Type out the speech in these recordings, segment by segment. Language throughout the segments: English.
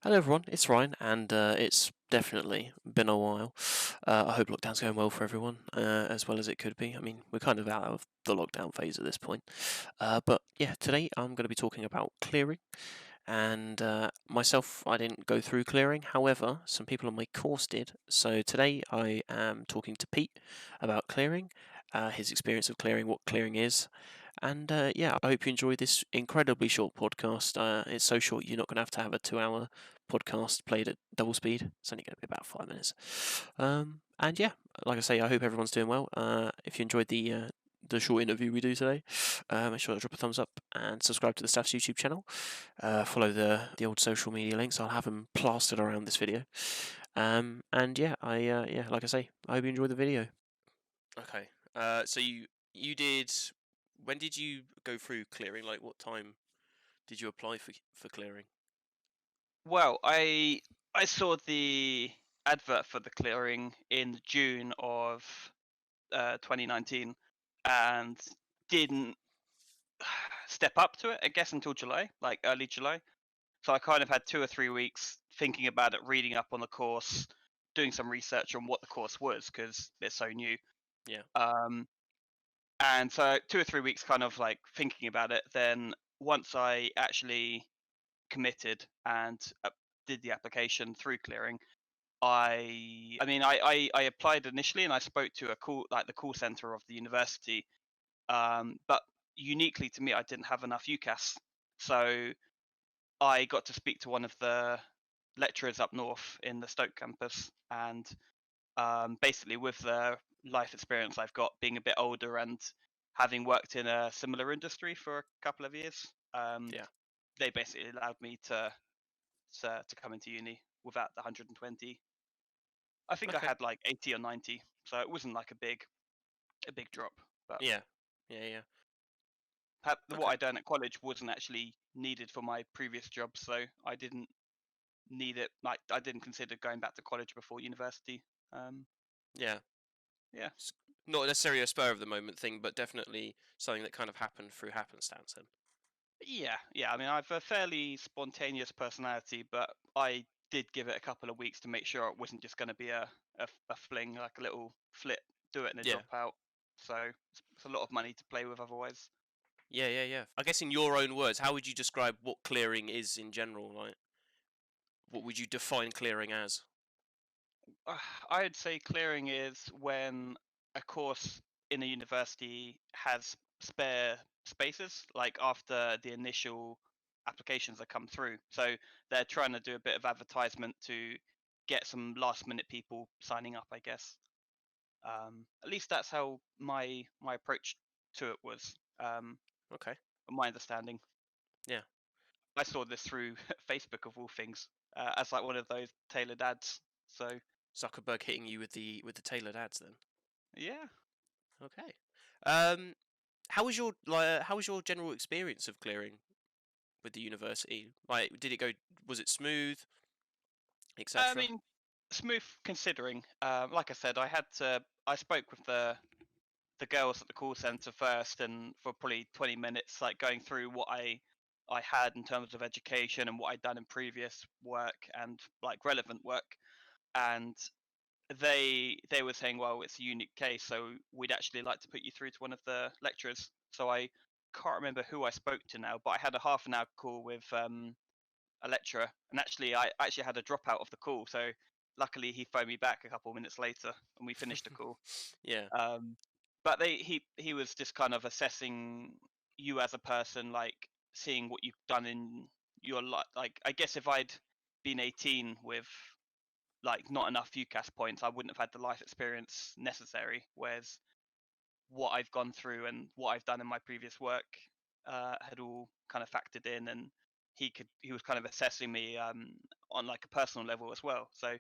Hello everyone, it's Ryan, and it's definitely been a while. I hope lockdown's going well for everyone, as well as it could be. I mean, we're kind of out of the lockdown phase at this point. But yeah, today I'm going to be talking about clearing. And myself, I didn't go through clearing. However, some people on my course did. So today I am talking to Pete about clearing, his experience of clearing, what clearing is. And yeah, I hope you enjoy this incredibly short podcast. It's so short, you're not going to have a 2 hour podcast played at double speed. It's only going to be about 5 minutes. And yeah, like I say, I hope everyone's doing well. If you enjoyed the short interview we do today, make sure to drop a thumbs up and subscribe to the Staff's YouTube channel. Follow the old social media links. I'll have them plastered around this video. And yeah, yeah, like I say, I hope you enjoy the video. Okay. So you did. When did you go through clearing? Like, what time did you apply for clearing? Well, I saw the advert for the clearing in June of 2019 and didn't step up to it, I guess, until July, like early July. So I kind of had 2 or 3 weeks thinking about it, reading up on the course, doing some research on what the course was because it's so new. Yeah. Um, and so 2 or 3 weeks kind of like thinking about it. Then once I actually committed and did the application through clearing, I applied initially and I spoke to the call center of the university. But uniquely to me, I didn't have enough UCAS, so I got to speak to one of the lecturers up north in the Stoke campus, and basically with the life experience I've got, being a bit older and having worked in a similar industry for a couple of years, Yeah. they basically allowed me to come into uni without the 120. I think I Okay. had like 80 or 90, so it wasn't like a big drop. But Yeah. Yeah. Yeah. what Okay. I done at college wasn't actually needed for my previous job, so I didn't need it. Like I didn't consider going back to college before university. Um, Yeah. yeah, S- Not necessarily a spur of the moment thing, but definitely something that kind of happened through happenstance. Then. yeah. I mean, I've a fairly spontaneous personality, but I did give it a couple of weeks to make sure it wasn't just going to be a fling, like a little flip, do it and a Yeah. drop out. So it's a lot of money to play with otherwise. Yeah. Yeah. Yeah. I guess in your own words, how would you describe what clearing is in general? Like, what would you define clearing as? I'd say clearing is when a course in a university has spare spaces, like after the initial applications that come through. So they're trying to do a bit of advertisement to get some last minute people signing up, I guess. At least that's how my approach to it was. Okay. My understanding. Yeah. I saw this through Facebook of all things, as like one of those tailored ads. So Zuckerberg hitting you with the tailored ads then. yeah. Okay. How was your general experience of clearing with the university? Like, did it go? Was it smooth, I etc.? mean, smooth considering. Like I said, I spoke with the girls at the call center first, and for probably 20 minutes, like going through what I had in terms of education and what I'd done in previous work and like relevant work. And they were saying, well, it's a unique case, so we'd actually like to put you through to one of the lecturers. So I can't remember who I spoke to now, but I had a half an hour call with a lecturer, and actually I actually had a dropout of the call. So luckily he phoned me back a couple of minutes later, and we finished the call. Yeah. Um, but he was just kind of assessing you as a person, like seeing what you've done in your life. Like I guess if I'd been 18 with like not enough UCAS points, I wouldn't have had the life experience necessary. Whereas what I've gone through and what I've done in my previous work had all kind of factored in, and he was kind of assessing me on like a personal level as well. So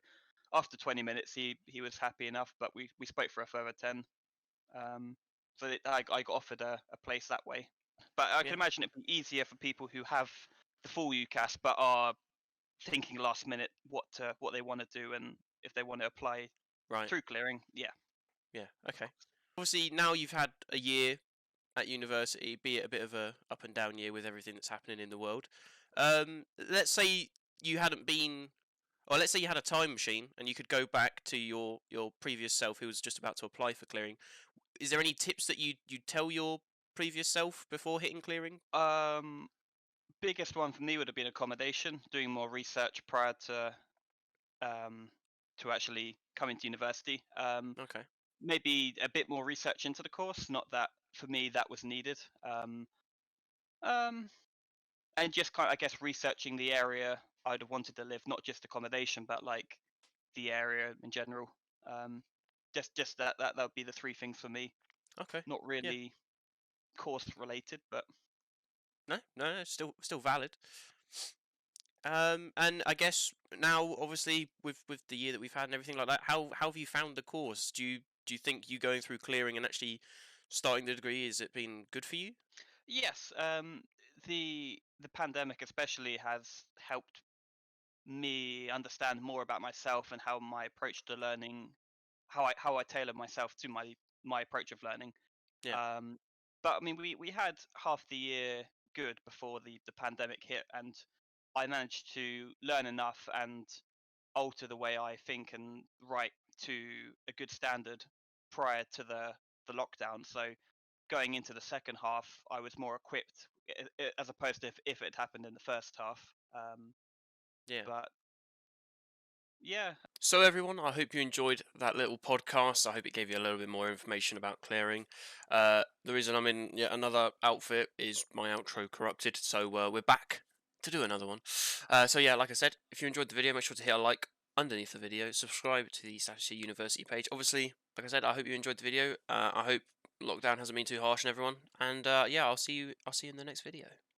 after 20 minutes, he was happy enough, but we spoke for a further 10. Um, I got offered a place that way. But I Yeah. can imagine it'd be easier for people who have the full UCAS but are thinking last minute what they want to do and if they want to apply Right. through clearing. Yeah, Yeah. Okay. Obviously, now you've had a year at university, be it a bit of a up and down year with everything that's happening in the world. Let's say you hadn't been, or let's say you had a time machine and you could go back to your previous self who was just about to apply for clearing. Is there any tips that you'd tell your previous self before hitting clearing? Um, Biggest one for me would have been accommodation, doing more research prior um, to actually coming to university. Okay. Maybe a bit more research into the course. Not that for me that was needed. Um, and just kind of, I guess, researching the area I'd have wanted to live, not just accommodation, but like the area in general. Um, just that would be the three things for me. Okay. Not Yeah. really course related, but No, no, no, still valid. And I guess now, obviously, with the year that we've had and everything like that, how have you found the course? Do you think you going through clearing and actually starting the degree, has it been good for you? yes, the pandemic especially has helped me understand more about myself and how my approach to learning, how I tailor myself to my approach of learning. Yeah, Um, but I mean, we had half the year good before the pandemic hit, and I managed to learn enough and alter the way I think and write to a good standard prior to the lockdown. So going into the second half, I was more equipped as opposed to if it happened in the first half. yeah. But yeah, So everyone, I hope you enjoyed that little podcast. I hope it gave you a little bit more information about clearing. The reason I'm in yet another outfit is my outro corrupted, so we're back to do another one. So yeah, like I said, if you enjoyed the video, make sure to hit a like underneath the video, subscribe to the Staffordshire University page. Obviously, like I said, I hope you enjoyed the video. I hope lockdown hasn't been too harsh on everyone, and yeah, I'll see you in the next video.